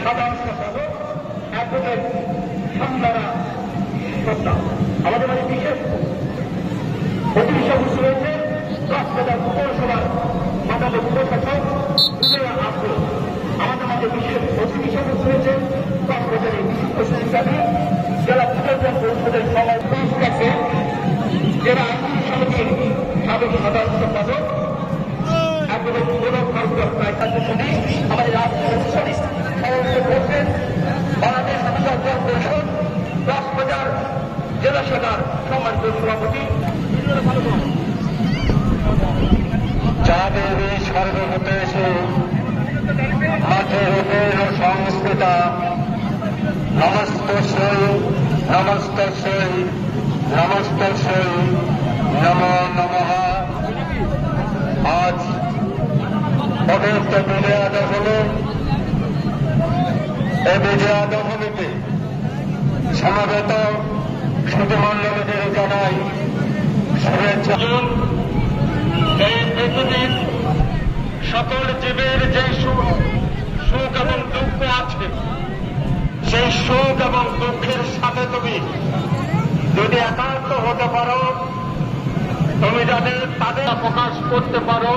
সাধারণ সম্পাদক অ্যাডভোকেট সন্ধ্যারা শ্রদ্ধা। আমাদের মাঝে বিশেষ অতিথি সদস্য রয়েছে কক্সবাজার পৌরসভার মাননীয় উপশাসক উদয়া আব্দুল। আমাদের মাঝে বিশেষ অতিথি সদস্য রয়েছে কক্সবাজারের বিশিষ্ট শিক্ষার্থী জেলা পূর্বজন পরিষদের সমাজ কাছে জেলা আইনজীবী সমিতির সাবেক সাধারণ সম্পাদক অ্যাডভোকেট গোলক ভারতীয় আমাদের রাষ্ট্রীয় সভাপতি করছেন বাংলাদেশ অভিযোগ পরিষদ কক্সবাজার জেলা শাখার সম্মানিত সভাপতি যাদের এই সর্বভূতে এসে মাঠে রূপের সংস্কৃতা নমস্তস্যৈ নমস্তস্যৈ নমস্তস্যৈ নমো নমঃ। আজ পবিত্র বিজয়া দশমী, এই বিজয়া দশমীতে সমবেত সুধীমণ্ডলীদের জানাই শুভেচ্ছা। এই পৃথিবীর সকল জীবের যে সুখ এবং দুঃখ আছে, সেই সুখ এবং দুঃখের সাথে তুমি যদি একান্ত হতে পারো, তুমি যাদের তাদের প্রকাশ করতে পারো,